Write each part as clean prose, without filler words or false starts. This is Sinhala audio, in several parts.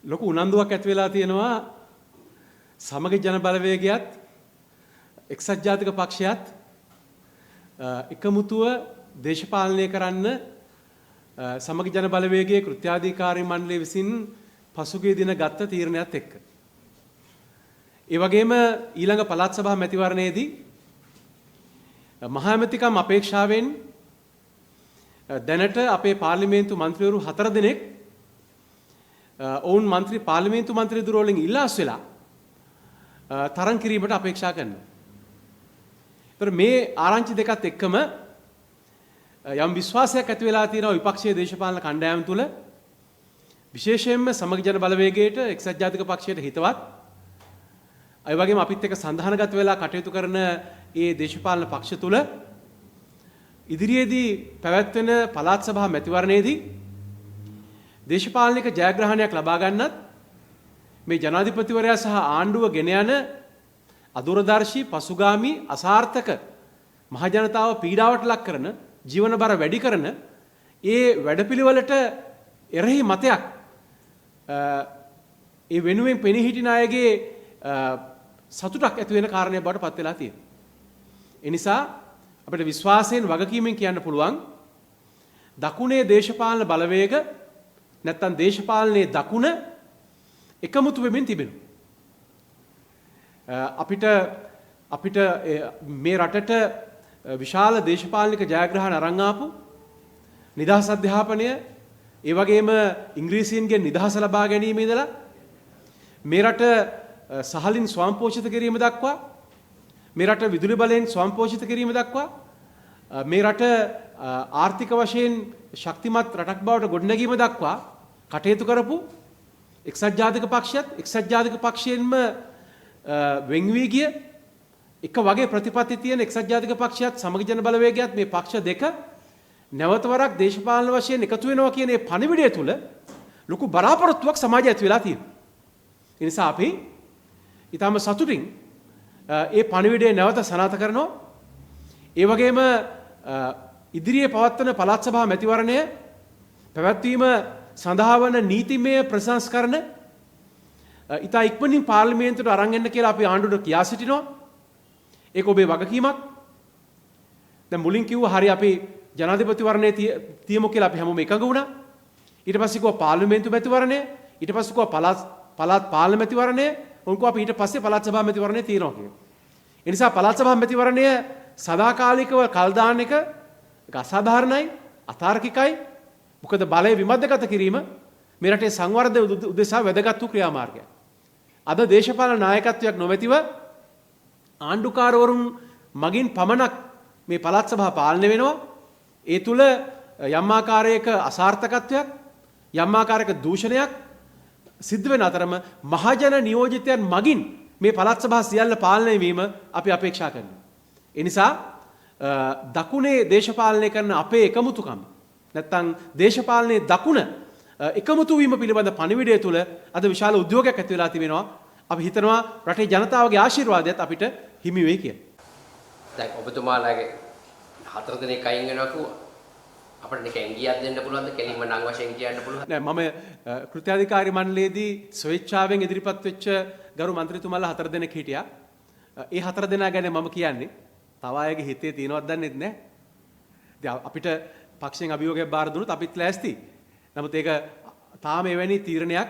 ලොකු උනන්දුවක් ඇති වෙලා තියෙනවා සමගි ජන බලවේගයත් එක්සත් ජාතික පක්ෂයත් එකමුතුව දේශපාලනය කරන්න සමගි ජන බලවේගයේ කෘත්‍යාධිකාරී මණ්ඩලය විසින් පසුගිය දින ගත්ත තීරණයත් එක්ක. ඒ වගේම ඊළඟ පළාත් සභා මැතිවරණයේදී මහා ඇමතිකම් අපේක්ෂාවෙන් දැනට අපේ පාර්ලිමේන්තු මන්ත්‍රීවරු 4 දෙනෙක් ඔවුන් පාර්ලිමේන්තු මන්ත්‍රී දුර වලින් ඉල්ලාස් වෙලා තරම් කිරීමට අපේක්ෂා කරනවා. ඒතර මේ ආරංචි දෙකත් එක්කම යම් විශ්වාසයක් ඇති වෙලා තියෙනවා විපක්ෂීය දේශපාලන කණ්ඩායම් තුල විශේෂයෙන්ම සමගි ජන බලවේගයට එක්සත් ජාතික පක්ෂයට හිතවත් ඒ වගේම අපිත් එක්ක සන්ධානගත වෙලා කටයුතු කරන ඒ දේශපාලන පක්ෂ තුල ඉදිරියේදී පැවැත්වෙන පළාත් සභා මැතිවරණයේදී දේශපාලනික ජයග්‍රහණයක් ලබා ගන්නත් මේ ජනාධිපතිවරයා සහ ආණ්ඩුව ගෙන යන අදූරදර්ශී පසුගාමී අසාර්ථක මහ ජනතාව පීඩාවට ලක් කරන ජීවන බර වැඩි කරන ඒ වැඩපිළිවෙලට එරෙහි මතයක් ඒ වෙනුවෙන් පෙනී හිටින අයගේ සතුටක් ඇති වෙන කාරණයක් බවට පත් වෙලා තියෙනවා. ඒ නිසා අපිට විශ්වාසයෙන් වගකීමෙන් කියන්න පුළුවන් දකුණේ දේශපාලන බලවේග නැත්තම් දේශපාලනයේ දකුණ එකමුතු වෙමින් තිබෙනවා. අපිට මේ රටට විශාල දේශපාලනික ජයග්‍රහණ අරන් ආපු නිදහස් අධ්‍යාපනය ඒ වගේම ඉංග්‍රීසියෙන්ගෙන් නිදහස ලබා ගැනීම ඉඳලා මේ රට සහලින් ස්වයංපෝෂිත කිරීම දක්වා මේ රට විදුලි බලයෙන් ස්වයංපෝෂිත කිරීම දක්වා මේ රට ආර්ථික වශයෙන් ශක්තිමත් රටක් බවට ගොඩනැගීම දක්වා කටයුතු කරපු එක්සත් ජාතික පක්ෂයත් එක්සත් ජාතික පක්ෂයෙන්ම වෙන් වී ගිය එක වගේ ප්‍රතිපත්ති තියෙන එක්සත් ජාතික පක්ෂයත් සමගි ජන බලවේගයත් මේ පක්ෂ දෙක නැවත වරක් දේශපාලන වශයෙන් එකතු වෙනවා කියන මේ පණිවිඩය තුල ලොකු බලාපොරොත්තුවක් සමාජය ඇති වෙලා තියෙනවා. ඒ නිසා අපි ඊටම සතුටින් ඒ පණිවිඩය නැවත සනාථ කරනවා. ඒ වගේම ඉදිරියේ පවත්වන පළාත් සභා මැතිවරණය පැවැත්වීම සඳහා වන නීතිමය ප්‍රසංස්කරණ ඉතා ඉක්මනින් පාර්ලිමේන්තුවට අරන් එන්න කියලා අපි ආණ්ඩුවට කියා සිටිනවා. ඒක ඔබේ වගකීමක්. දැන් මුලින් කිව්වා හරි අපි ජනාධිපතිවරණයේ තියමු කියලා අපි හැමෝම එකඟ වුණා. ඊට පස්සේ කිව්වා පාර්ලිමේන්තු මැතිවරණය, ඊට පස්සේ කිව්වා පළාත් පාර්ලිමේන්තු මැතිවරණය, උන් කිව්වා අපි ඊට පස්සේ පළාත් සභා මැතිවරණය තියනවා කියලා. ඒ නිසා පළාත් සභා මැතිවරණය සදාකාලිකව කල් දාන එක අසාධාරණයි, අතාර්කිකයි. මොකද බලය විමධ්‍යගත කිරීම මේ රටේ සංවර්ධනය උදෙසා වැදගත් වූ ක්‍රියාමාර්ගයක්. අද දේශපාලන නායකත්වයක් නොමැතිව ආණ්ඩුකාරවරුන් මගින් පමණක් මේ පළාත් සභා පාලනය වෙනවා. ඒ තුල යම් ආකාරයක අසාර්ථකත්වයක් යම් ආකාරයක දූෂණයක් සිද්ධ වෙන අතරම මහජන නියෝජිතයන් මගින් මේ පළාත් සභා සියල්ල පාලනය වීම අපි අපේක්ෂා කරනවා. ඒ නිසා දකුණේ දේශපාලනය කරන අපේ එකමුතුකම නැත්තම් දේශපාලනයේ දකුණ එකමුතු වීම පිළිබඳ පණිවිඩය තුල අද විශාල උද්‍යෝගයක් ඇති වෙලා තිබෙනවා. අපි හිතනවා රටේ ජනතාවගේ ආශිර්වාදයත් අපිට හිමි වෙයි කියලා. දැන් ඔබතුමාලාගේ 4 දෙනෙක් අයින් වෙනවා කිව්වා. අපිට නිකන් ගියක් දෙන්න පුළුවන්ද? කෙලින්ම නම් වශයෙන් කියන්න පුළුවන්. නෑ මම කෘත්‍යාධිකාරී මණ්ඩලයේදී ස්වේච්ඡාවෙන් ඉදිරිපත් වෙච්ච ගරු මන්ත්‍රීතුමාලා 4 දෙනෙක් හිටියා. ඒ 4 දෙනා ගැන මම කියන්නේ තව අයගේ හිතේ තියෙනවද දන්නේ නැහැ. ඉතින් අපිට පක්ෂයෙන් අභියෝගයක් බාර දුන්නොත් අපිත් ලෑස්ති. නමුත් ඒක තාම එවැනි තීරණයක්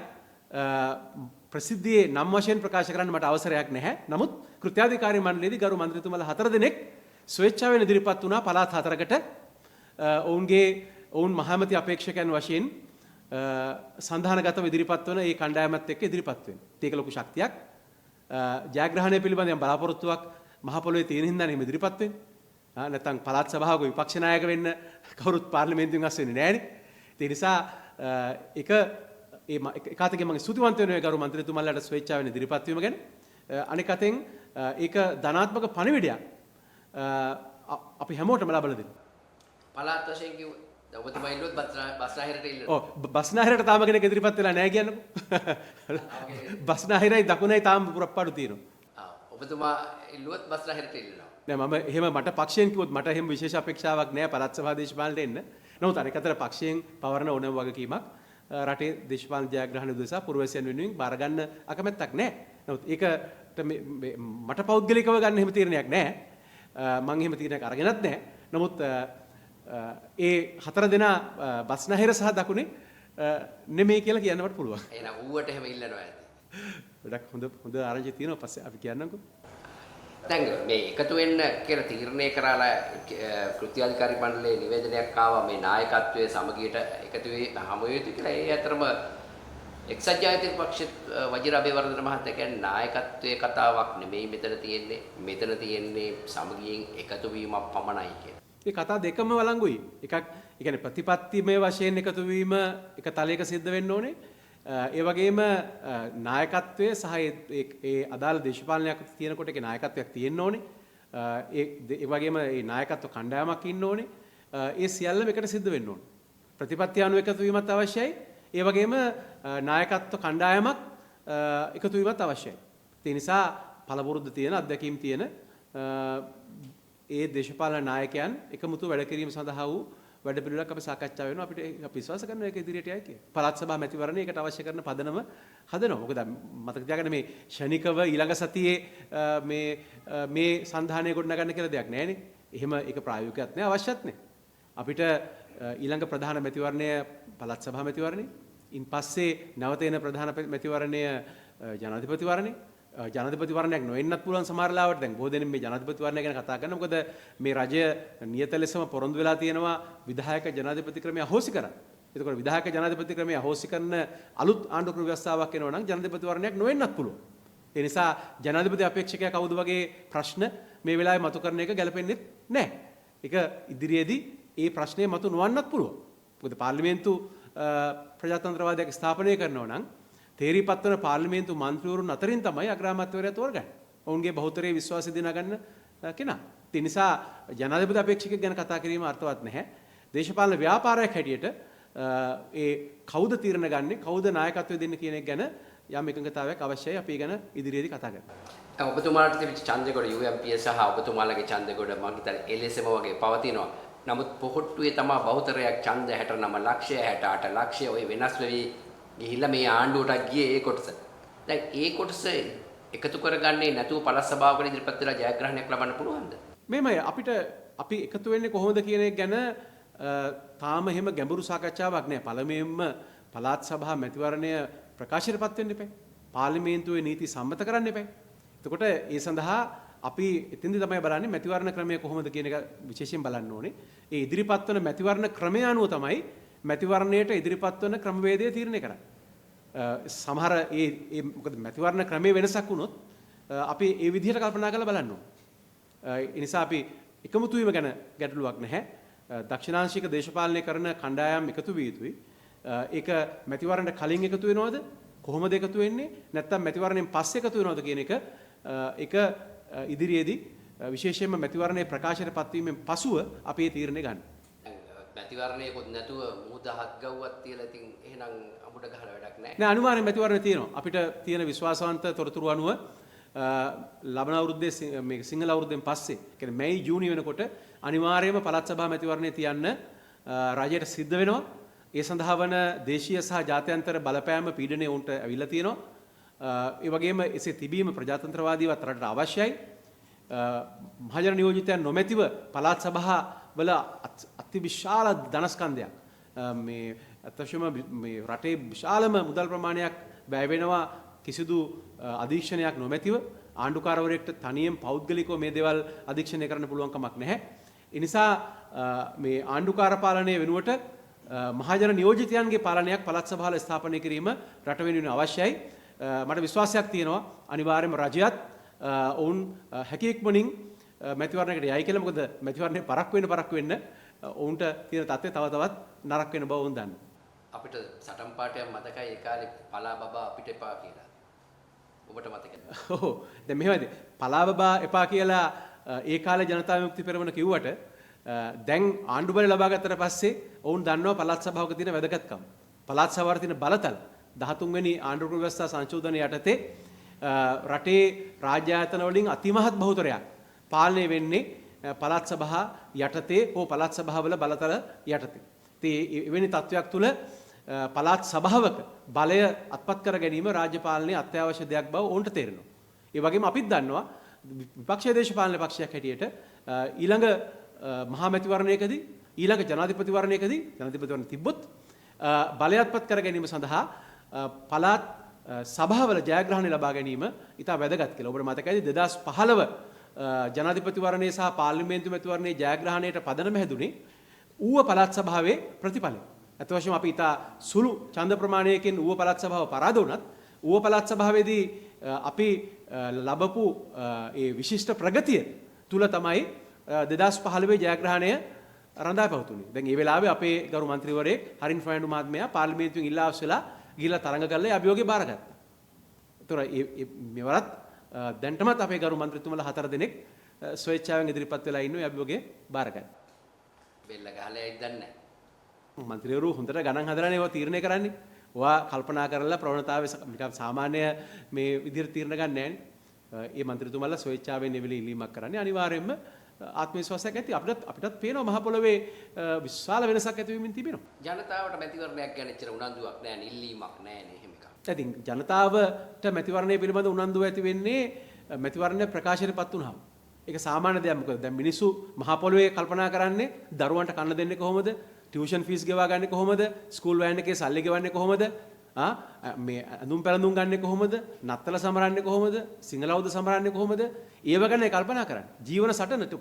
ප්‍රසිද්ධියේ නම් වශයෙන් ප්‍රකාශ කරන්න මට අවසරයක් නැහැ. නමුත් කෘත්‍යාධිකාරී මණ්ඩලයේදී ගරු මන්ත්‍රීතුමාලා 4 දෙනෙක් ස්වේච්ඡාවෙන් ඉදිරිපත් වුණා පළාත් 4කට. ඔවුන් මහමැති අපේක්ෂකයන් වශයෙන් සන්ධානගතව ඉදිරිපත් වන ඒ කණ්ඩායමත් එක්ක ඉදිරිපත් වෙන. ඒක ලොකු ශක්තියක්. ජයග්‍රහණය පිළිබඳ යම් බලාපොරොත්තුවක් මහ පොළොවේ තියෙන හින්දා නෙමෙයි ඉදිරිපත් වෙන්නේ. නැත්නම් පළාත් සභාවක විපක්ෂ නායක වෙන්න කවුරුත් පාර්ලිමේන්තුවෙන් අස් වෙන්නේ නැහැනේ. ඒ නිසා ඒකාතකින් මම ස්තුතිවන්ත වෙනවා ගරු මන්ත්‍රීතුමාලාට ස්වේච්ඡාවෙන් ඉදිරිපත් වීම ගැන. අනෙක් අතෙන් ඒක ධනාත්මක පණිවිඩයක් අපි හැමෝටම ලබා දෙන්න. පළාත් වශයෙන් කිව්ව ඔබතුමා ඉල්ලුවොත් බස්නාහිරට ඉල්ලනවා. ඔව් බස්නාහිරට තාම කෙනෙක් ඉදිරිපත් වෙලා නැහැ කියන්නකො. බස්නාහිරයි දකුණයි තාම පුරප්පාඩු තියෙනවා. ඔබතුමා ඉල්ලුවොත් බස්නාහිරට ඉල්ලනවා. නෑ මම එහෙම මට පක්ෂයෙන් කිව්වොත් මට එහෙම විශේෂ අපේක්ෂාවක් නෑ පළාත් සභා දේශපාලනයට එන්න. නමුත් අනෙක් අතට පක්ෂයෙන් පවරන ඕනෑම වගකීමක් රටේ දේශපාලන ජයග්‍රහණ උදෙසා පුරවැසියන් වෙනුවෙන් බාර ගන්න අකමැත්තක් නැහැ. නමුත් ඒකට මට පෞද්ගලිකව ගන්න එහෙම තීරණයක් නැහැ. මම එහෙම තීරණයක් අරගෙනත් නැහැ. නමුත් ඒ හතර දෙනා බස්නහිර සහ දකුණේ නෙමෙයි කියලා කියන්න මට පුළුවන්. එහෙනම් ඌවට එහෙම ඉල්ලනවා ඇති. ගොඩක් හොඳ ආරංචි තියෙනවා පස්සේ අපි කියන්නම්කෝ. දැන් මේ එකතු වෙන්න කියලා තීරණය කරලා කෘත්‍යාධිකාරී මණ්ඩලයේ නිවේදනයක් ආවා මේ නායකත්වයේ සමගියට එකතු වෙ හමු යුතු කියලා. ඒ අතරම එක්සත් ජාතික පක්ෂ වජිර අබේවර්ධන මහත්තයා කියන්නේ නායකත්වයේ කතාවක් නෙමෙයි මෙතන තියෙන්නේ. මෙතන තියෙන්නේ සමගියෙන් එකතු වීමක් පමණයි කියලා. මේ කතා දෙකම වළංගුයි. එකක් ඒ කියන්නේ ප්‍රතිපත්තිමය වශයෙන් එකතු වීම එක තලයක සිද්ධ වෙන්න ඕනේ. ඒ වගේම නායකත්වයේ සහ ඒ අදාළ දේශපාලනයක් තියෙනකොට ඒකේ නායකත්වයක් තියෙන්න ඕනේ. ඒ වගේම ඒ නායකත්ව කණ්ඩායමක් ඉන්න ඕනේ. ඒ සියල්ලම එකට සිද්ධ වෙන්න ඕනේ. ප්‍රතිපත්ති අනුව එකතු වීමත් අවශ්‍යයි. ඒ වගේම නායකත්ව කණ්ඩායමක් එකතු වීමත් අවශ්‍යයි. ඒ නිසා පළපුරුද්ද තියෙන අත්දැකීම් තියෙන ඒ දේශපාලන නායකයන් එකමුතු වැඩ කිරීම සඳහා වූ වැඩ පිළිවෙලක් අපි සාකච්ඡා වෙනවා. අපිට අපි විශ්වාස කරනවා ඒක ඉදිරියට යයි කියලා. පළාත් සභා මැතිවරණයකට අවශ්‍ය කරන පදනම හදනවා. මොකද මතක තියාගන්න මේ ෂණිකව ඊළඟ සතියේ මේ සංධානය ගොඩනගන්න කියලා දෙයක් නැහැනේ. එහෙම ඒක ප්‍රායෝගිකවත් නෑ අවශ්‍යත් නෑ. අපිට ඊළඟ ප්‍රධාන මැතිවරණය පළාත් සභා මැතිවරණය. ඉන් පස්සේ නැවත එන ප්‍රධාන මැතිවරණය ජනාධිපතිවරණය. ජනාධිපතිවරණයක් නොවෙන්නත් පුළුවන් සමහර ලාවට. දැන් බොහෝ දෙනෙක් මේ ජනාධිපතිවරණය ගැන කතා කරනවා. මොකද මේ රජය නියත ලෙසම පොරොන්දු වෙලා තියෙනවා විධායක ජනාධිපති ක්‍රමය අහෝසි කරන්න. එතකොට විධායක ජනාධිපති ක්‍රමය අහෝසි කරන අලුත් ආණ්ඩුක්‍රම ව්‍යවස්ථාවක් එනවා නම් ජනාධිපතිවරණයක් නොවෙන්නත් පුළුවන්. ඒ නිසා ජනාධිපති අපේක්ෂකයා කවුද වගේ ප්‍රශ්න මේ වෙලාවේ මතු කරන එක ගැලපෙන්නේ නැහැ. ඒක ඉදිරියේදී ඒ ප්‍රශ්නේ මතු නොවන්නත් පුළුවන්. මොකද පාර්ලිමේන්තු ප්‍රජාතන්ත්‍රවාදයක් ස්ථාපනය කරනවා නම් තේරීපත් වන පාර්ලිමේන්තු මන්ත්‍රීවරුන් අතරින් තමයි අග්‍රාමාත්‍යවරයා තෝරගන්නේ. ඔවුන්ගේ බහුතරයේ විශ්වාසය දිනාගන්න කෙනා. ඒ නිසා ජනාධිපති අපේක්ෂකයෙක් ගැන කතා කිරීම අර්ථවත් නැහැ. දේශපාලන ව්‍යාපාරයක් හැටියට ඒ කවුද තීරණ ගන්නේ, කවුද නායකත්වය දෙන්න කියන එක ගැන යම් එකඟතාවයක් අවශ්‍යයි. අපි ගැන ඉදිරියේදී කතා කරමු. ඔබතුමාට තිබිච්ච ඡන්දෙගොඩ UMP සහ ඔබතුමාලගේ ඡන්දෙගොඩ මම හිතන්නේ එලෙසම වගේ පවතිනවා. නමුත් පොහොට්ටුවේ තමයි බහුතරයක් ඡන්ද 69 ලක්ෂය 68 ලක්ෂය ඔය වෙනස් වෙවි ගිහිල්ලා මේ ආණ්ඩුවට ගියේ ඒ කොටස. දැන් ඒ කොටස එකතු කරගන්නේ නැතුව පළාත් සභාවකට ඉදිරිපත් වෙලා ජයග්‍රහණයක් ලබන්න පුළුවන්ද? මේමයි අපි එකතු වෙන්නේ කොහොමද කියන එක ගැන තාම එහෙම ගැඹුරු සාකච්ඡාවක් නැහැ. පළමුවෙන්ම පළාත් සභා මැතිවරණය ප්‍රකාශයටපත් වෙන්න එපා. පාර්ලිමේන්තුවේ නීති සම්මත කරන්න එපා. එතකොට ඒ සඳහා අපි එතෙන්දී තමයි බලන්නේ මැතිවරණ ක්‍රමය කොහොමද කියන එක විශේෂයෙන් බලන්න ඕනේ. ඒ ඉදිරිපත් වන මැතිවරණ ක්‍රමය අනුව තමයි මැතිවරණයට ඉදිරිපත් වන ක්‍රමවේදය තීරණය කරන්නේ. සමහර මොකද මැතිවරණ ක්‍රමයේ වෙනසක් වුණොත් අපි ඒ විදිහට කල්පනා කරලා බලන්න ඕනේ. ඒ නිසා අපි එකමුතු වීම ගැන ගැටලුවක් නැහැ. දක්ෂිණාංශික දේශපාලනය කරන කණ්ඩායම් එකතු විය යුතුයි. ඒක මැතිවරණයට කලින් එකතු වෙනවද? කොහොමද එකතු වෙන්නේ? නැත්නම් මැතිවරණයෙන් පස්සේ එකතු වෙනවද කියන එක ඉදිරියේදී විශේෂයෙන්ම මැතිවරණයේ ප්‍රකාශයට පත්වීමෙන් පසුව අපි ඒ තීරණය ගන්න. මැතිවරණයකොත් නැතුව මුහුදහත් ගව්වක් තියලා ඉතින් එහෙනම් අමුඩ ගහලා වැඩක් නැහැ. නෑ අනිවාර්යෙන් මැතිවරණය තියෙනවා. අපිට තියෙන විශ්වාසවන්ත තොරතුරු අනුව ලබන අවුරුද්දේ මේ සිංහල අවුරුද්දෙන් පස්සේ කියන්නේ මැයි ජූනි වෙනකොට අනිවාර්යයෙන්ම පළාත් සභා මැතිවරණය තියන්න රජයට සිද්ධ වෙනවා. ඒ සඳහා වන දේශීය සහ ජාත්‍යන්තර බලපෑම පීඩනය උන්ට ඇවිල්ලා තියෙනවා. ඒ වගේම එසේ තිබීම ප්‍රජාතන්ත්‍රවාදීවත් රටට අවශ්‍යයි. මහජන නියෝජිතයන් නොමැතිව පළාත් සභා වල අතිවිශාල ධනස්කන්ධයක් මේ අත්‍යවශ්‍යම මේ රටේ විශාලම මුදල් ප්‍රමාණයක් වැය වෙනවා කිසිදු අධීක්ෂණයක් නොමැතිව ආණ්ඩුකාරවරයෙක්ට තනියෙන් පෞද්ගලිකව මේ දේවල් අධීක්ෂණය කරන්න පුළුවන් කමක් නැහැ. ඒ නිසා මේ ආණ්ඩුකාර පාලනය වෙනුවට මහජන නියෝජිතයන්ගේ පාලනයක් පළාත් සභාවල ස්ථාපනය කිරීම රට වෙනුවෙන් අවශ්‍යයි. මට විශ්වාසයක් තියෙනවා අනිවාර්යයෙන්ම රජයත් ඔවුන් හැකියක්මනින් මැතිවරණයකට යයි කියලා. මොකද මැතිවරණේ පරක්කු වෙන්න ඔවුන්ට තියෙන තත්ත්වය තව තවත් නරක වෙන බව ඔවුන් දන්නවා. අපිට සටන් පාටයක් මතකයි ඒ කාලේ පලා බබා අපිට එපා කියලා. ඔබට මතකද? ඔව්. දැන් මෙහෙමද? පලා බබා එපා කියලා ඒ කාලේ ජනතා විමුක්ති පෙරමුණ කිව්වට දැන් ආණ්ඩු බලය ලබා ගත්තට පස්සේ ඔවුන් දන්නවා පළාත් සභාවක තියෙන වැදගත්කම. පළාත් සභාවේ තියෙන බලතල 13 වෙනි ආණ්ඩුක්‍රම ව්‍යවස්ථා සංශෝධනය යටතේ රටේ රාජ්‍ය ආයතන වලින් අතිමහත් බහුතරයක් පාලනය වෙන්නේ පළාත් සභා යටතේ හෝ පළාත් සභාවල බලතල යටතේ. ඉතින් එවැනි තත්වයක් තුළ පළාත් සභාවක බලය අත්පත් කර ගැනීම රාජ්‍ය පාලනයේ අත්‍යවශ්‍ය දෙයක් බව ඔවුන්ට තේරෙනවා. ඒ වගේම අපිත් දන්නවා විපක්ෂීය දේශපාලන පක්ෂයක් හැටියට ඊළඟ මහා මැතිවරණයකදී ඊළඟ ජනාධිපතිවරණයකදී ජනාධිපතිවරණ තිබ්බොත් බලය අත්පත් කර ගැනීම සඳහා පළාත් සභාවල ජයග්‍රහණය ලබා ගැනීම ඉතා වැදගත් කියලා. ඔබට මතකයිද 2015 ජනාධිපතිවරණයේ සහ පාර්ලිමේන්තු මැතිවරණයේ ජයග්‍රහණයට පදනම හැදුනේ ඌව පළාත් සභාවේ ප්‍රතිඵලය. අත වශයෙන්ම අපි ඉතා සුළු ඡන්ද ප්‍රමාණයකින් ඌව පළාත් සභාව පරාද වුණත් ඌව පළාත් සභාවේදී අපි ලැබපු ඒ විශිෂ්ට ප්‍රගතිය තුල තමයි 2015 ජයග්‍රහණය රඳා පැවතුනේ. දැන් මේ වෙලාවේ අපේ ගරු මන්ත්‍රීවරයෙක් හරින් ෆර්නෑන්ඩෝ මහත්මයා පාර්ලිමේන්තුවෙන් ඉල්ලා අවශ්‍යලා ගිහිල්ලා තරඟ කළා ඒ අභියෝගය බාරගත්තා. ඒතර මෙවරත් දැන්ටමත් අපේ ගරු මන්ත්‍රීතුමලා 4 දෙනෙක් ස්වේච්ඡාවෙන් ඉදිරිපත් වෙලා ඉන්නේ අභියෝගය බාරගන්න. බෙල්ල ගහලා ඉදන්නේ නැහැ. මන්ත්‍රීවරු හොඳට ගණන් හදලානේ ඒවා තීරණය කරන්නේ. ඔයා කල්පනා කරලා ප්‍රවණතාවයේ නිකන් සාමාන්‍ය මේ විදිහට තීරණ ගන්න නැහැ නේ. මේ මන්ත්‍රීතුමලා ස්වේච්ඡාවෙන් එවිලි ඉල්ලීමක් කරන්නේ අනිවාර්යයෙන්ම ආත්ම විශ්වාසයක් ඇති අපිටත් පේනවා මහ පොළවේ විශාල වෙනසක් ඇති වෙමින් තිබෙනවා. ජනතාවට මැතිවරණයක් ගැන එච්චර උනන්දුවක් නැහැ නේ, ඉල්ලීමක් නැහැ නේ එහෙම එකක්. ඉතින් ජනතාවට මැතිවරණය පිළිබඳ උනන්දුව ඇති වෙන්නේ මැතිවරණය ප්‍රකාශයටපත් වුණාම. ඒක සාමාන්‍ය දෙයක්. මොකද දැන් මිනිස්සු මහ පොළවේ කල්පනා කරන්නේ දරුවන්ට කන්න දෙන්නේ කොහොමද? ටියුෂන් ෆීස් ගෙවා ගන්නේ කොහොමද? ස්කූල් වෑන් එකේ සල්ලි ගෙවන්නේ කොහොමද? මේ අඳුම් පැළඳුම් ගන්නේ කොහොමද? නත්තල සමරන්නේ කොහොමද? සිංහලවුද සමරන්නේ කොහොමද? ඒව ගැන කල්පනා කරන්න. ජීවන සටනට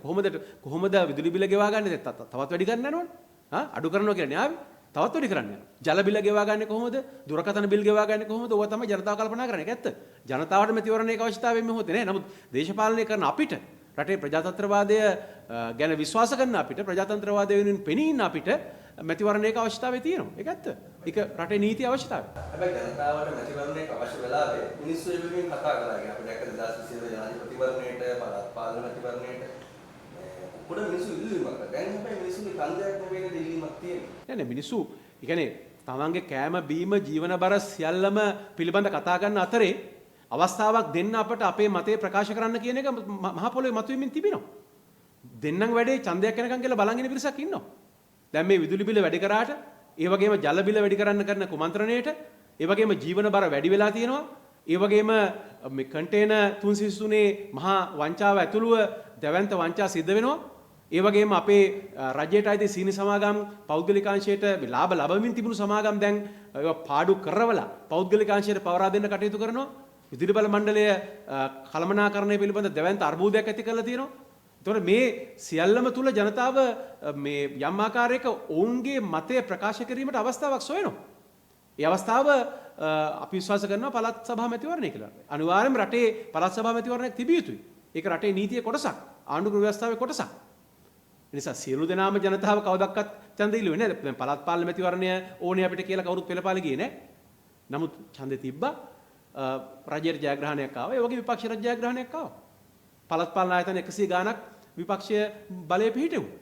කොහොමද විදුලි බිල ගෙවා ගන්නේ? තවත් වැඩි කරන්න යනවනේ. අඩු කරනවා කියන්නේ ආවේ. තවත් වැඩි කරන්න යනවා. ජල බිල ගෙවා ගන්නේ කොහොමද? දුරකථන බිල් ගෙවා ගන්නේ කොහොමද? ඕවා තමයි ජනතාව කල්පනා කරන්නේ. ඒක ඇත්ත. ජනතාවට මැතිවරණයක අවශ්‍යතාවය මේ මොහොතේ නෑ. නමුත් දේශපාලනය කරන අපිට රටේ ප්‍රජාතන්ත්‍රවාදය ගැන විශ්වාස කරන අපිට ප්‍රජාතන්ත්‍රවාදය වෙනුවෙන් පෙනී ඉන්න අපිට මැතිවරණයක අවශ්‍යතාවය තියෙනවා. ඒක ඇත්ත. ඒක රටේ නීති අවශ්‍යතාවය. හැබැයි ජනතාවට මැතිවරණයක අවශ්‍ය වෙලාවේ මිනිස්සු එළුවෙන් කතා කරලා ගියා. අපි දැක්ක 2020 ජනාධිපතිවරණයට පළාත් පාලන මැතිවරණයට පොඩ මිනිස්සු ඉල්ලීමක් කරා. දැන් හැබැයි මිනිස්සුගේ කන්දයක් නෙවෙයි ඉල්ලීමක් තියෙන්නේ. නෑ මිනිස්සු ඒ කියන්නේ තමන්ගේ කෑම බීම ජීවන බර සියල්ලම පිළිබඳ කතා කරන අතරේ අවස්ථාවක් දෙන්න අපට අපේ මතය ප්‍රකාශ කරන්න කියන එක මහ පොළොවේ මතුවෙමින් තිබෙනවා. දෙන්නම් වැඩේ ඡන්දයක් යනකම් කියලා බලන් ඉන්න පිරිසක් ඉන්නවා. දැන් මේ විදුලි බිල වැඩි කරාට, ඒ වගේම ජල බිල වැඩි කරන්න කරන කුමන්ත්‍රණයට, ඒ වගේම ජීවන බර වැඩි වෙලා තියෙනවා. ඒ වගේම මේ කන්ටේනර් 333 මහා වංචාව ඇතුළුව දැවැන්ත වංචා සිද්ධ වෙනවා. ඒ වගේම අපේ රජයට අයිති සීනි සමාගම් පෞද්ගලිකාංශයට ලාභ ලැබමින් තිබුණු සමාගම් දැන් ඒවා පාඩු කරවලා පෞද්ගලිකාංශයට පවරා දෙන්න කටයුතු කරනවා. විදුලි බල මණ්ඩලය කළමනාකරණය පිළිබඳ දැවැන්ත අර්බුදයක් ඇති කරලා තියෙනවා. එතකොට මේ සියල්ලම තුල ජනතාව මේ යම් ආකාරයක ඔවුන්ගේ මතය ප්‍රකාශ කිරීමට අවස්ථාවක් සොයනවා. ඒ අවස්ථාව අපි විශ්වාස කරනවා පළාත් සභා මැතිවරණය කියලා. අනිවාර්යයෙන්ම රටේ පළාත් සභා මැතිවරණයක් තිබිය යුතුයි. ඒක රටේ නීතියේ කොටසක්, ආණ්ඩුක්‍රම ව්‍යවස්ථාවේ කොටසක්. ඒ නිසා සියලු දෙනාම ජනතාව කවදක්වත් ඡන්දෙ ඉල්ලුවේ නැහැ. දැන් පළාත් පාලන මැතිවරණය ඕනේ අපිට කියලා කවුරුත් පෙළපාලි ගියේ නැහැ. නමුත් ඡන්දෙ තිබ්බා. රජයේ ජයග්‍රහණයක් ආවා. ඒ වගේ විපක්ෂ රජ ජයග්‍රහණයක් ආවා. පළාත් පාලන ආයතන 100 ගාණක් විපක්ෂයේ බලය පිහිටුවා.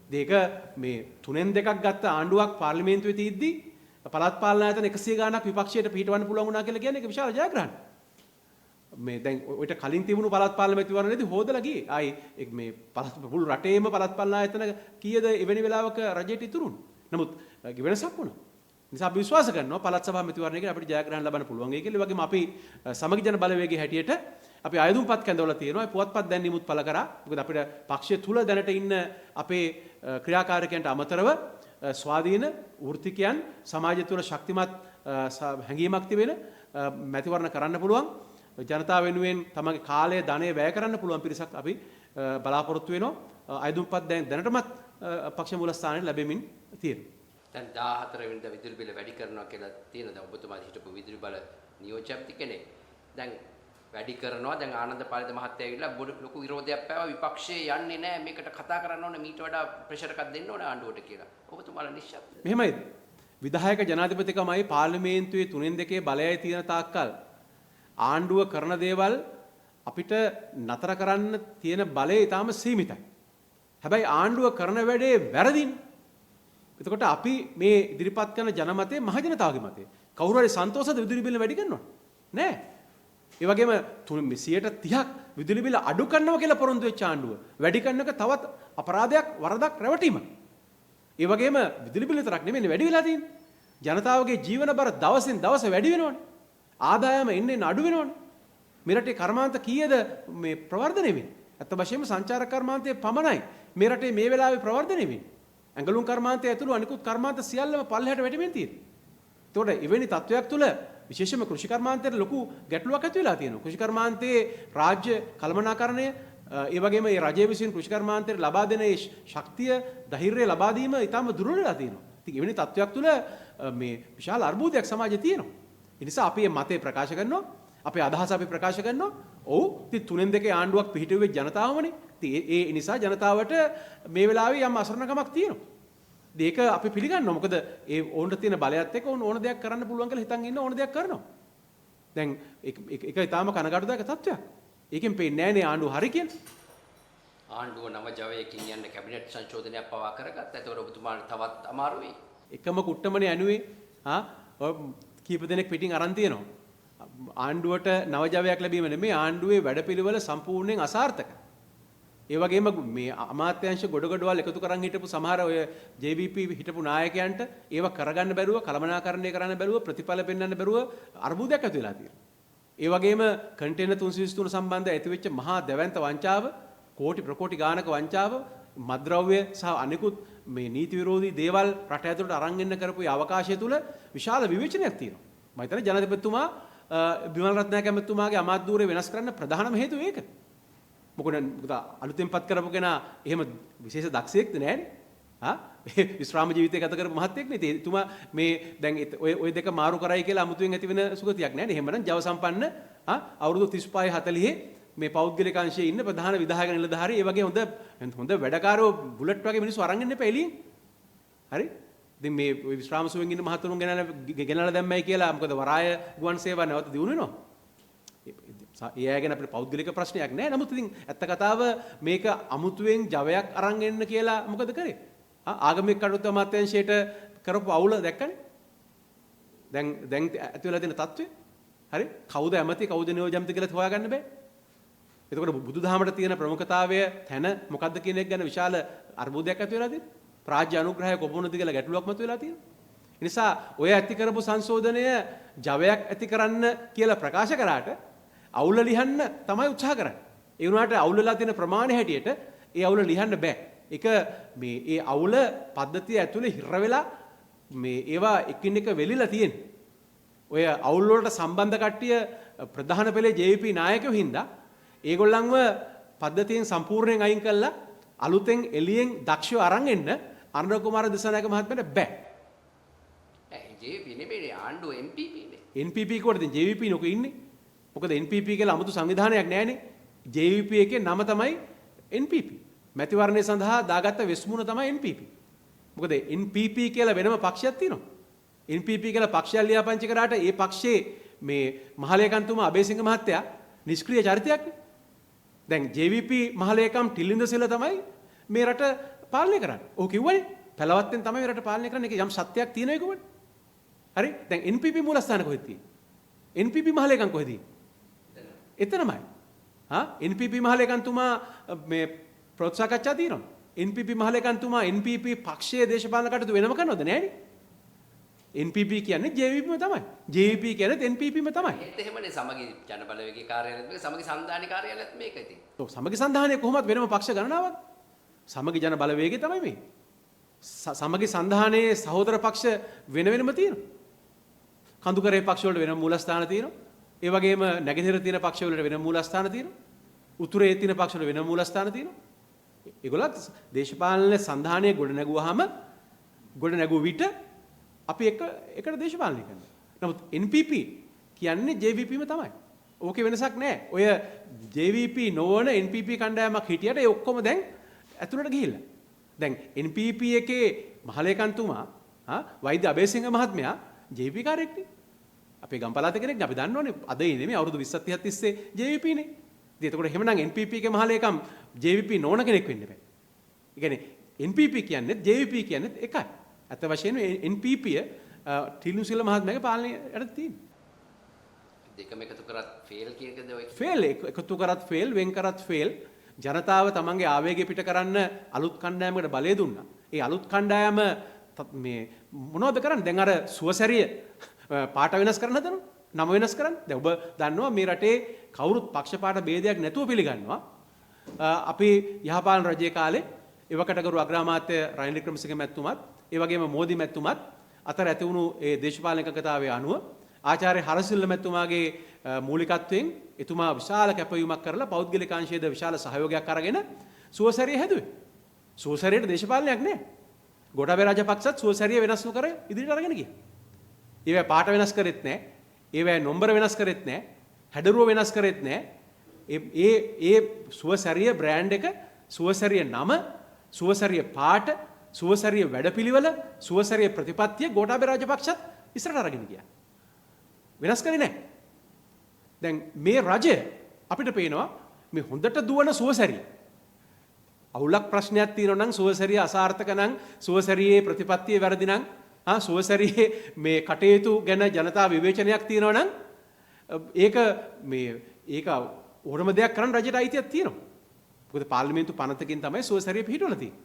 දෙක මේ 3න් 2ක් ගත්ත ආණ්ඩුවක් පාර්ලිමේන්තුවේ තියෙද්දි පළාත් පාලන ආයතන 100 ගාණක් විපක්ෂයට පිහිටවන්න පුළුවන් වුණා කියලා කියන්නේ ඒක විශාල ජයග්‍රහණයක්. මේ දැන් ඔයිට කලින් තිබුණු පළාත් පාලන මැතිවරණයේදී හොදලා ගියේ. ආයි මේ මුළු රටේම පළාත් පාලන ආයතන කීයද එවැනි වෙලාවක රජයට ඉතුරුනේ. නමුත් වෙනසක් වුණා. නිසා අපි විශ්වාස කරනවා පළාත් සභා මැතිවරණයක අපිට ජයග්‍රහණ ලබන්න පුළුවන්. ඒ කියලා වගේම අපි සමගි ජන බලවේගයේ හැටියට අපි අයදුම්පත් කැඳවලා තියෙනවා. පුවත්පත් දැන් නිමුත් පළ කරා. මොකද අපිට පක්ෂය තුල දැනට ඉන්න අපේ ක්‍රියාකාරකයන්ට අමතරව ස්වාධීන වෘත්තිකයන් සමාජය තුළ ශක්තිමත් හැඟීමක් තිබෙන මැතිවරණ කරන්න පුළුවන්. ජනතාව වෙනුවෙන් තමගේ කාලය ධනය වැය කරන්න පුළුවන් පිරිසක් අපි බලාපොරොත්තු වෙනවා. අයදුම්පත් දැන් දැනටමත් පක්ෂ මූලස්ථානයේ ලැබෙමින් තියෙනවා. දැන් 14 වෙනිදා විදුලි බිල වැඩි කරනවා කියලා තියෙන. දැන් ඔබතුමා හිටපු විදුලි බල නියෝජ්‍යපති කෙනෙක්. දැන් වැඩි කරනවා. දැන් ආනන්ද පාලිත මහත්තයා ඇවිල්ලා ලොකු විරෝධයක් පැවවා විපක්ෂයේ යන්නේ නැහැ මේකට කතා කරන්න ඕනේ මීට වඩා ප්‍රෙෂර් එකක් දෙන්න ඕනේ ආණ්ඩුවට කියලා. ඔබතුමාලා නිශ්ශබ්ද. මෙහෙමයි. විධායක ජනාධිපතිකමයි පාර්ලිමේන්තුවේ 3න් 2 බලයයි තියෙන තාක්කල් ආණ්ඩුව කරන දේවල් අපිට නතර කරන්න තියෙන බලය ඊටාම සීමිතයි. හැබැයි ආණ්ඩුව කරන වැඩේ වැරදිනේ. එතකොට අපි මේ ඉදිරිපත් කරන ජනමතය මහ ජනතාවගේ මතය. කවුරු හරි සන්තෝෂද විදුලි බිල වැඩි කරනවද? නෑ. ඒ වගේම 130ක් විදුලි බිල අඩු කරනවා කියලා පොරොන්දු වෙච්ච ආණ්ඩුව වැඩි කරනක තවත් අපරාධයක් වරදක් රැවටීමක්. ඒ වගේම විදුලි බිල විතරක් නෙමෙයි වැඩි වෙලා තියෙන්නේ. ජනතාවගේ ජීවන බර දවසින් දවස වැඩි වෙනවනේ. ආදායම එන්නේ අඩු වෙනවනේ. මේ රටේ කර්මාන්ත කීයද මේ ප්‍රවර්ධනය වෙන්නේ? අත්ත වශයෙන්ම සංචාරක කර්මාන්තයේ පමණයි මේ රටේ මේ වෙලාවේ ප්‍රවර්ධනය වෙන්නේ. ඇඟලුම් කර්මාන්තය ඇතුළු අනිකුත් කර්මාන්ත සියල්ලම පල්ලෙහාට වැටෙමින් තියෙනවා. ඒතකොට එවැනි තත්වයක් තුළ විශේෂයෙන්ම කෘෂි කර්මාන්තයට ලොකු ගැටලුවක් ඇති වෙලා තියෙනවා. කෘෂි කර්මාන්තයේ රාජ්‍ය කළමනාකරණය ඒ වගේම මේ රජය විසින් කෘෂි කර්මාන්තයට ලබා දෙන ඒ ශක්තිය ධෛර්යය ලබා දීම ඉතාම දුර්වල වෙලා තියෙනවා. ඉතින් එවැනි තත්වයක් තුළ මේ විශාල අර්බුදයක් සමාජයේ තියෙනවා. ඒ නිසා අපි මේ මතය ප්‍රකාශ කරනවා. අපේ අදහස අපි ප්‍රකාශ කරනවා. ඔව් ඉතින් තුනෙන් දෙකේ ආණ්ඩුවක් පිහිටුවේ ජනතාවමනේ. ඉතින් ඒ නිසා ජනතාවට මේ වෙලාවේ යම් අසරණකමක් තියෙනවා. ඒක අපි පිළිගන්නවා. මොකද ඒ ඕනට තියෙන බලයත් එක්ක ඕන දෙයක් කරන්න පුළුවන් කියලා හිතන් ඉන්න ඕන දෙයක් කරනවා. දැන් ඒක ඊටාම කනගාටුදායක තත්ත්වයක්. ඒකෙන් පේන්නේ නැහැ නේ ආණ්ඩුව හරි කියලා. ආණ්ඩුව නව ජවයකින් යන්න කැබිනට් සංශෝධනයක් පවා කරගත්තා. ඒතකොට ඔබතුමාට තවත් අමාරු වෙයි. එකම කුට්ටමනේ ඇනුවේ. ඔය කීප දෙනෙක් පිටින් අරන් තියෙනවා. ආණ්ඩුවට නව ජවයක් ලැබීම නෙමෙයි ආණ්ඩුවේ වැඩපිළිවෙල සම්පූර්ණයෙන් අසාර්ථකයි. ඒ වගේම මේ අමාත්‍යාංශ ගොඩගොඩවල් එකතු කරන් හිටපු සමහර ඔය JVP හිටපු නායකයන්ට ඒව කරගන්න බැරුව කළමනාකරණය කරන්න බැරුව ප්‍රතිඵල පෙන්වන්න බැරුව අර්බුදයක් ඇති වෙලා තියෙනවා. ඒ වගේම කන්ටේනර් 323 සම්බන්ධ ඇතිවෙච්ච මහා දැවැන්ත වංචාව, කෝටි ප්‍රකෝටි ගානක වංචාව, මත්ද්‍රව්‍ය සහ අනිකුත් මේ නීති විරෝධී දේවල් රට ඇතුළට අරන් එන්න කරපු අවකාශය තුල විශාල විවේචනයක් තියෙනවා. මම හිතන්නේ ජනාධිපතිතුමා බිමල් රත්නායක ඇමතුමාගේ අමාත්‍ය ධූරය වෙනස් කරන්න ප්‍රධානම හේතුව ඒක. මොකද අලුතෙන් පත් කරපු කෙනා එහෙම විශේෂ දක්ෂයෙක්ද නැහැනේ. විශ්‍රාම ජීවිතය ගත කරපු මහත්තයෙක් නේ. ඉතින් එතුමා මේ දැන් ඔය දෙක මාරු කරයි කියලා අමුතුවෙන් ඇති වෙන සුගතියක් නැහැ නේ. එහෙමනම් ජව සම්පන්න අවුරුදු 35 40 මේ පෞද්ගලික අංශයේ ඉන්න ප්‍රධාන විධායක නිලධාරී ඒ වගේ හොඳ වැඩකාරෝ බුලට් වගේ මිනිස්සු අරන් ඉන්න එපා එළියෙන්. හරි? ඉතින් මේ විශ්‍රාම සුවෙන් ඉන්න මහතුරුන් ගෙනලා දැම්මයි කියලා මොකද වරාය ගුවන් සේවාව නැවත දියුණු වෙනවා. ඒ අය ගැන අපිට පෞද්ගලික ප්‍රශ්නයක් නැහැ. නමුත් ඉතින් ඇත්ත කතාව මේක අමුතුවෙන් ජවයක් අරන් එන්න කියලා මොකද කරේ? ආගමික කටයුතු අමාත්‍යාංශයට කරපු අවුල දැක්කනේ. දැන් ඇති වෙලා තියෙන තත්ත්වය. හරි? කවුද ඇමති කවුද නියෝජ්‍ය ඇමති කියලා හොයාගන්න බෑ. එතකොට බුදුදහමට තියෙන ප්‍රමුඛතාවය තැන මොකද්ද කියන එක ගැන විශාල අර්බුදයක් ඇති වෙලා තියෙනවා. ප්‍රාජ්‍ය අනුග්‍රහය කොපමණද කියලා ගැටලුවක් මත වෙලා තියෙනවා. ඒ නිසා ඔය ඇති කරපු සංශෝධනය ජවයක් ඇති කරන්න කියලා ප්‍රකාශ කරාට අවුල ලියන්න තමයි උත්සාහ කරන්නේ. ඒ වුණාට අවුලලා තියෙන ප්‍රමාණය හැටියට ඒ අවුල ලියන්න බෑ. ඒක මේ ඒ අවුල පද්ධතිය ඇතුලේ හිර වෙලා මේ ඒවා එකින් එක වෙලිලා තියෙන්නේ. ඔය අවුල් වලට සම්බන්ධ කට්ටිය ප්‍රධාන පෙළේ JVP නායකයෝ හින්දා ඒගොල්ලන්ව පද්ධතියෙන් සම්පූර්ණයෙන් අයින් කළා අලුතෙන් එළියෙන් දක්ෂව අරන් එන්න අනුර කුමාර දිසානායක මහත්මයාට බෑ. JVP නෙමෙයි ආණ්ඩුව MPP නේ. NPP කොට දැන් JVP නෝක ඉන්නේ. මොකද NPP කියලා 아무තු සංවිධානයක් නැහැනේ. JVP එකේ නම තමයි NPP. මැතිවරණය සඳහා දාගත්ත වෙස්මුණ තමයි NPP. මොකද NPP කියලා වෙනම පක්ෂයක් තියෙනවා. NPP කියලා පක්ෂයක් ලියාපදිංචි කරාට ඒ පක්ෂයේ මේ මහලේකම්තුමා අබේසිංහ මහත්තයා නිෂ්ක්‍රීය චරිතයක්නේ. දැන් JVP මහලේකම් ටිලින්ද සිල තමයි මේ රට පාලනය කරන්නේ. ඔහු කිව්වනේ පළවත්තෙන් තමයි මේ රට පාලනය කරන්නේ. ඒක යම් සත්‍යයක් තියෙනවා ඒකවල. හරි? දැන් NPP මූලස්ථාන කොහෙද තියෙන්නේ? NPP මහලේකම් කොහෙද තියෙන්නේ? එතනමයි. NPP මහලේකම්තුමා මේ ප්‍රොත්සාහකච්ඡා තියෙනවා. NPP මහලේකම්තුමා NPP පක්ෂයේ දේශපාලන කටයුතු වෙනම කරනවද නැහැනේ? NPP කියන්නේ JVPම තමයි. JVP කියන්නේ NPPම තමයි. ඒත් එහෙමනේ සමගි ජන බලවේගයේ කාර්යාලයත් මේක සමගි සංධානයේ කාර්යාලයත් මේක ඉතින්. ඔව් සමගි සංධානයේ කොහොමද වෙනම පක්ෂ ගණනාවක්? සමගි ජන බලවේගය තමයි මේ. සමගි සංධානයේ සහෝදර පක්ෂ වෙනම තියෙනවා. කඳුකරේ පක්ෂ වලට වෙනම මූලස්ථාන තියෙනවා. ඒ වගේම නැගෙනහිර තියෙන පක්ෂ වලට වෙනම මූලස්ථාන තියෙනවා. උතුරේ තියෙන පක්ෂ වල වෙනම මූලස්ථාන තියෙනවා. ඒගොල්ලත් දේශපාලන සංධානයේ ගොඩ නැගුව විට අපි එකට දේශපාලනය කරනවා. නමුත් NPP කියන්නේ JVPම තමයි. ඕකේ වෙනසක් නැහැ. ඔය JVP නොවන NPP කණ්ඩායමක් හිටියට ඒ ඔක්කොම දැන් ඇතුළට ගිහිල්ලා. දැන් NPP එකේ මහලේකම්තුමා වෛද්‍ය අබේසිංහ මහත්මයා JVP කාර්යයක්නේ. අපේ ගම්පලාත කෙනෙක්නේ අපි දන්නවනේ. අද නෙමෙයි අවුරුදු 20ක් 30ක් තිස්සේ JVP නේ. ඉතින් එතකොට එහෙමනම් NPP එකේ මහලේකම් JVP නොවන කෙනෙක් වෙන්න බෑ. ඒ කියන්නේ NPP කියන්නේ JVP කියන්නේ එකයි. අත වශයෙන් NPP ටිලු සිල මහත්මයාගේ පාලනය යට තියෙනවා. දෙකම එකතු කරත් ෆේල් කියන එකද ඔය? ෆේල් එකතු කරත් ෆේල් වෙන් කරත් ෆේල්. ජනතාව තමන්ගේ ආවේගය පිට කරන්න අලුත් කණ්ඩායමකට බලය දුන්නා. ඒ අලුත් කණ්ඩායම මේ මොනවද කරන්නේ? දැන් අර සුවසැරිය පාට වෙනස් කරන්න හදනවා. නම වෙනස් කරන්න. දැන් ඔබ දන්නවා මේ රටේ කවුරුත් පක්ෂපාත ભેදයක් නැතුව පිළිගන්නවා. අපි යහපාලන රජයේ කාලේ එවකටගරු අග්‍රාමාත්‍ය රනිල් වික්‍රමසිංහ මැතිතුමත් ඒ වගේම මෝදි මැතිතුමත් අතර ඇති වුණු ඒ දේශපාලන එකඟතාවයේ අනුව ආචාර්ය හරසිල්ල මැතිතුමාගේ මූලිකත්වයෙන් එතුමා විශාල කැපවීමක් කරලා පෞද්ගලික අංශයේද විශාල සහයෝගයක් අරගෙන සුවසැරිය හැදුවේ. සුවසැරියට දේශපාලනයක් නෑ. ගෝඨාභය රාජපක්ෂත් සුවසැරිය වෙනස් නොකර ඉදිරියට අරගෙන ගියා. ඒවැ පාට වෙනස් කරෙත් නෑ. ඒවැ නම්බර වෙනස් කරෙත් නෑ. හැඩරුව වෙනස් කරෙත් නෑ. ඒ සුවසැරිය බ්‍රෑන්ඩ් එක, සුවසැරිය නම, සුවසැරිය පාට, සුවසැරිය වැඩපිළිවෙල, සුවසැරිය ප්‍රතිපත්තිය ගෝඨාභය රාජපක්ෂත් ඉස්සරට අරගෙන ගියා. වෙනස් කරේ නැහැ. දැන් මේ රජය අපිට පේනවා මේ හොඳට දුවන සුවසැරිය. අවුලක් ප්‍රශ්නයක් තියෙනවා නම් සුවසැරිය අසාර්ථක නම් සුවසැරියේ ප්‍රතිපත්තිය වැරදි නම් සුවසැරියේ මේ කටයුතු ගැන ජනතා විවේචනයක් තියෙනවා නම් ඒක ඕනම දෙයක් කරන්න රජයට අයිතියක් තියෙනවා. මොකද පාර්ලිමේන්තු පනතකින් තමයි සුවසැරිය පිහිටවලා තියෙන්නේ.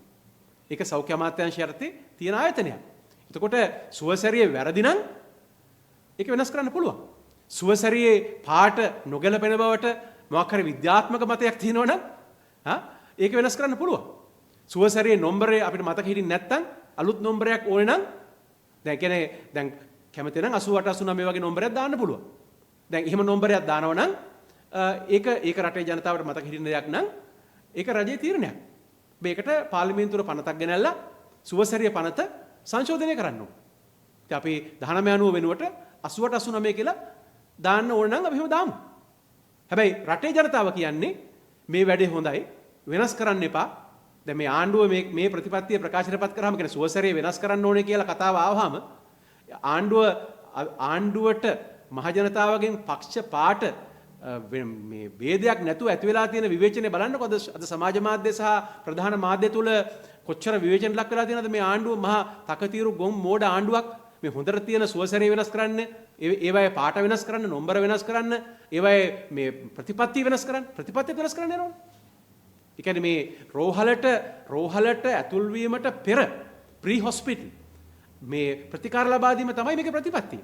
ඒක සෞඛ්‍ය අමාත්‍යාංශය යටතේ තියෙන ආයතනයක්. එතකොට සුවසැරියේ වැරදි නම් ඒක වෙනස් කරන්න පුළුවන්. සුවසැරියේ පාට නොගැලපෙන බවට මොකක් හරි විද්‍යාත්මක මතයක් තියෙනවා නම් ඒක වෙනස් කරන්න පුළුවන්. සුවසැරියේ නම්බරේ අපිට මතක හිටින්නේ නැත්නම් අලුත් නම්බරයක් ඕනේ නම් දැන් කියන්නේ දැන් කැමති නම් 88 89 වගේ නම්බරයක් දාන්න පුළුවන්. දැන් එහෙම නම්බරයක් දානවා නම් ඒක රටේ ජනතාවට මතක හිටින දෙයක් නම් ඒක රජයේ තීරණයක්. මේකට පාර්ලිමේන්තුවේ පනතක් ගෙනල්ලා සුවසැරිය පනත සංශෝධනය කරන්න ඕනේ. ඉතින් අපි 1990 වෙනුවට 88 89 කියලා දාන්න ඕන නම් අපි එහෙම දාමු. හැබැයි රටේ ජනතාව කියන්නේ මේ වැඩේ හොඳයි වෙනස් කරන්න එපා. දැන් මේ ආණ්ඩුව මේ ප්‍රතිපත්තිය ප්‍රකාශනපත් කරාම කියන්නේ සුවසැරිය වෙනස් කරන්න ඕනේ කියලා කතාව ආවහම ආණ්ඩුවට මහ ජනතාවගෙන් පක්ෂපාත මේ ભેදයක් නැතුව ඇති වෙලා තියෙන විවේචනය බලන්නකො අද සමාජ මාධ්‍ය සහ ප්‍රධාන මාධ්‍ය තුල කොච්චර විවේචන ලක් වෙලා තියෙනවද මේ ආණ්ඩුව මහා තකතිරු ගොම් මෝඩ ආණ්ඩුවක්. මේ හොඳට තියෙන සුවසැරිය වෙනස් කරන්න, ඒවයේ පාට වෙනස් කරන්න, නම්බර වෙනස් කරන්න, ඒවයේ මේ ප්‍රතිපත්ති වෙනස් කරන්න, ප්‍රතිපත්ති වෙනස් කරන්න යනවා. ඒ කියන්නේ මේ රෝහලට ඇතුල් වීමට පෙර ප්‍රී හොස්පිටල් මේ ප්‍රතිකාර ලබා දීම තමයි මේකේ ප්‍රතිපත්තිය.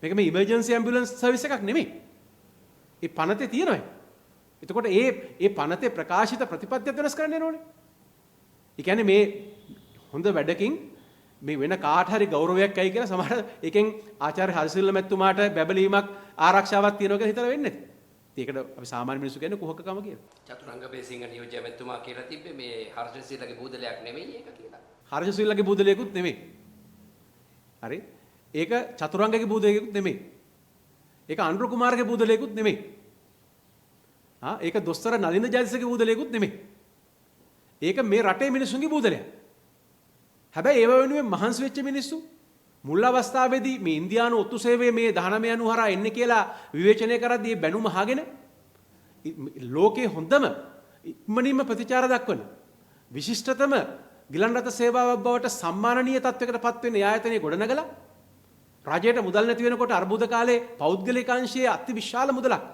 මේක මේ ඉමර්ජන්සි ඇම්බියුලන්ස් සර්විස් එකක් නෙමෙයි. ඒ පනතේ තියෙනවා. එතකොට ඒ පනතේ ප්‍රකාශිත ප්‍රතිපත්තිය වෙනස් කරන්න ඕනේ. ඒ කියන්නේ මේ හොඳ වැඩකින් මේ වෙන කාට හරි ගෞරවයක් ඇයි කියලා සමහර එකෙන් ආචාර්ය හර්ෂිල්ල මැතිතුමාට බැබලීමක් ආරක්ෂාවක් තියෙනවා කියලා හිතලා වෙන්නේ නැති. ඒකට අපි සාමාන්‍ය මිනිස්සු කියන්නේ කුහකකම කියලා. චතුරංග බේසිංහ නියෝජ්‍ය මැතිතුමා කියලා තිබ්බේ මේ හර්ෂසිල්ලගේ බූදලයක් නෙමෙයි ඒක කියලා. හර්ෂසිල්ලගේ බූදලයකුත් නෙමෙයි. හරි? ඒක චතුරංගගේ බූදලයකුත් නෙමෙයි. ඒක අනුර කුමාරගේ බූදලයකුත් නෙමෙයි. ඒක දොස්තර නලින්ද ජයතිසගේ බූදලයකුත් නෙමෙයි. ඒක මේ රටේ මිනිස්සුන්ගේ බූදලයක්. හැබැයි ඒව වෙනුවෙන් මහන්සි වෙච්ච මිනිස්සු මුල් අවස්ථාවේදී මේ ඉන්දියානු ඔත්තු සේවයේ මේ 1990 හරහා එන්නේ කියලා විවේචනය කරද්දී මේ බැනුම අහගෙන ලෝකේ හොඳම ඉක්මනින්ම ප්‍රතිචාර දක්වන විශිෂ්ටතම ගිලන් රථ සේවාවක් බවට සම්මානනීය තත්වයකට පත් වෙන ආයතනයේ ගොඩනගලා රජයට මුදල් නැති වෙනකොට අර්බුද කාලේ පෞද්ගලික අංශයේ අති විශාල මුදලක්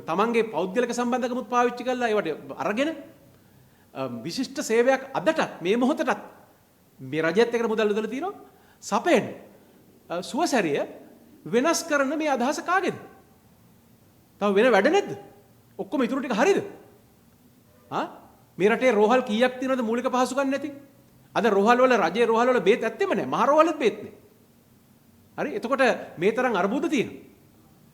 තමන්ගේ පෞද්ගලික සම්බන්ධකමුත් පාවිච්චි කරලා ඒවට අරගෙන විශිෂ්ට සේවයක් අදටත් මේ මොහොතටත් මේ රජයත් එක්ක මුදල් යොදලා තියෙනවා සපේන සුවසැරිය වෙනස් කරන මේ අදහස කාගේද? තව වෙන වැඩ නැද්ද? ඔක්කොම ඉතුරු ටික හරියද? මේ රටේ රෝහල් කීයක් තියෙනවද මූලික පහසුකම් නැති? අද රෝහල් වල රජයේ රෝහල් වල බේත් ඇත්තෙම නැහැ. මහ රෝහලෙත් බේත් නැහැ. හරි? එතකොට මේ තරම් අර්බුද තියෙනවා.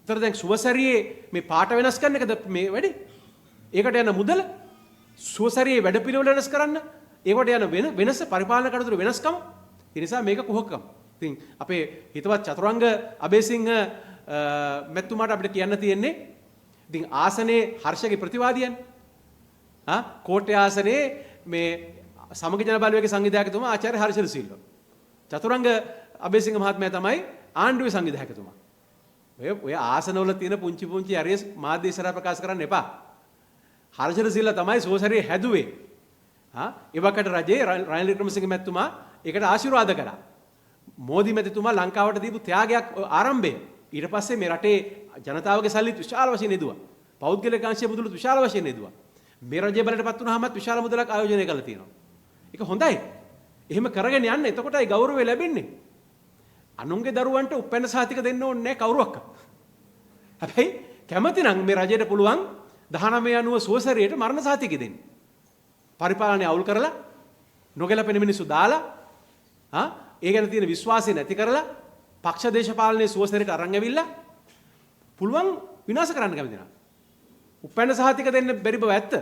ඒතර දැන් සුවසැරියේ මේ පාට වෙනස් කරන එකද මේ වැඩි? ඒකට යන මුදල සුවසැරියේ වැඩපිළිවෙල වෙනස් කරන්න ඒකට යන වෙනස පරිපාලන කටයුතු වෙනස්කම. ඒ නිසා මේක කුහකකම. ඉතින් අපේ හිතවත් චතුරංග අබේසිංහ මැතිතුමාට අපිට කියන්න තියෙන්නේ ඉතින් ආසනයේ හර්ෂගේ ප්‍රතිවාදියන් කෝට්ටේ ආසනයේ මේ සමගි ජන බලවේගයේ සංවිධායකතුමා ආචාර්ය හර්ෂල් සිල්වා. චතුරංග අබේසිංහ මහත්මයා තමයි ආණ්ඩුවේ සංවිධායකතුමා. ඔය ආසනවල තියෙන පුංචි පුංචි අරිය මාධ්‍ය ඉස්සරහ ප්‍රකාශ කරන්න එපා. හර්ෂල් සිල්වා තමයි සුවසැරිය හැදුවේ. එවකට රජයේ රනිල් වික්‍රමසිංහ මැතිතුමා ඒකට ආශිර්වාද කරා. මෝදි මැතිතුමා ලංකාවට දීපු ත්‍යාගයක් ආරම්භය. ඊට පස්සේ මේ රටේ ජනතාවගේ සල්ලි විශාල වශයෙන් යෙදුවා. පෞද්ගලික අංශයේ මුදල් විශාල වශයෙන් යෙදුවා. මේ රජය බලයටපත් වුණාමත් විශාල මුදලක් ආයෝජනය කළා තියෙනවා. ඒක හොඳයි. එහෙම කරගෙන යන්න එතකොටයි ගෞරවය ලැබෙන්නේ. අනුන්ගේ දරුවන්ට උපැන්න සහතික දෙන්න ඕනේ නැහැ කවුරුවක්වත්. හැබැයි කැමති නම් මේ රජයට පුළුවන් 1990 සුවසරියට මරණ සහතිකය දෙන්න. පරිපාලනය අවුල් කරලා නොගැලපෙන මිනිස්සු දාලා ඒ ගැන තියෙන විශ්වාසය නැති කරලා පක්ෂ දේශපාලනයේ සුවසරියට අරන් ඇවිල්ලා පුළුවන් විනාශ කරන්න කැමති නම් උපැන්න සහතික දෙන්න බැරි බව ඇත්ත.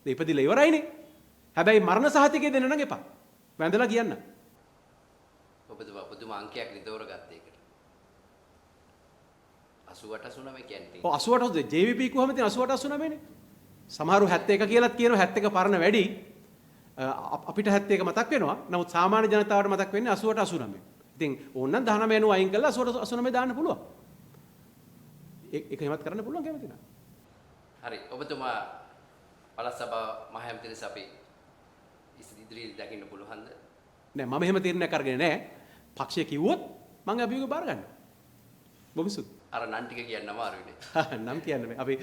ඒ ඉපදිලා ඉවරයිනේ. හැබැයි මරණ සහතිකය දෙන්න නම් එපා. වැඳලා කියන්න. ඔබතුමා පුදුම අංකයක් නිතෝරගත්ත එකට. 88 89 කියන්නේ. ඔව් 88 JVP කොහොමද තියෙන 88 89 නේ. සමහරු 71 කියලාත් කියනවා 71 පරණ වැඩි. අපිට 71 මතක් වෙනවා. නමුත් සාමාන්‍ය ජනතාවට මතක් වෙන්නේ 88 89. ඉතින් ඕනනම් 1990 අයින් කරලා 88 89 දාන්න පුළුවන්. ඒක එහෙමත් කරන්න පුළුවන් කැමති නෑ. හරි. ඔබතුමා පළාත් සභාව මහ ඇමතිලෙස අපි ඉදිරියේ දකින්න පුළුවන්ද? නෑ මම එහෙම තීරණයක් අරගෙන නෑ. පක්ෂය කිව්වොත් මම අභියෝගය බාර ගන්නවා. බොහොම අර නම් ටික කියන්න අමාරුයිනේ. නම් කියන්න බෑ. අපි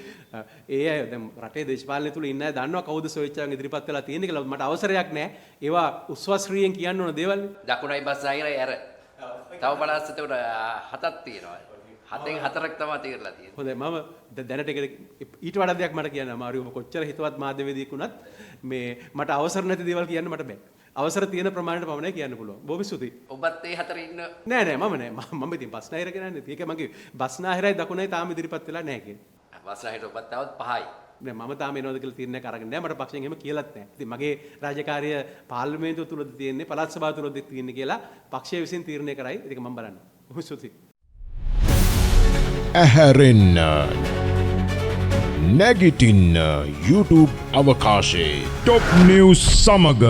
ඒ අය දැන් රටේ දේශපාලනය තුල ඉන්න අය දන්නවා කවුද සොයිච්චාන් ඉදිරිපත් වෙලා තියෙන්නේ කියලා. මට අවසරයක් නෑ. ඒවා උස්වස්ත්‍රීයෙන් කියන්න ඕන දේවල්. දකුණයි බස්නාහිරයි ඇර. තව පළාත් එතකොට හතක් තියෙනවා. හතෙන් හතරක් තමයි තීරලා තියෙන්නේ. හොඳයි මම දැනට ඊට වඩා දෙයක් මට කියන්න අමාරුයි. ඔබ කොච්චර හිතවත් මාධ්‍යවේදියෙක් වුණත් මේ මට අවසර නැති දේවල් කියන්න මට බෑ. අවසර තියෙන ප්‍රමාණයට පමණයි කියන්න පුළුවන්. බොහොම ස්තුතියි. ඔබත් ඒ හතරේ ඉන්න නෑ මම නෑ. මම ඉතින් බස්නාහිර කියන්නේ. ඒක මගේ බස්නාහිරයි දකුණයි තාම ඉදිරිපත් වෙලා නෑ කියන්නේ. බස්නාහිර ඔබත් තවත් පහයි. නෑ මම තාම එනවද කියලා තීරණයක් අරගෙන නෑ. මට පක්ෂයෙන් එහෙම කියලාත් නෑ. ඉතින් මගේ රාජකාරිය පාර්ලිමේන්තුව තුලද තියෙන්නේ පළාත් සභාව තුලද තියෙන්නේ කියලා පක්ෂය විසින් තීරණය කරයි. ඒක මම බලන්න. බොහොම ස්තුතියි. ඇහැරෙන්න නැගිටින්න YouTube අවකාශයේ ටොප් නිවුස් සමග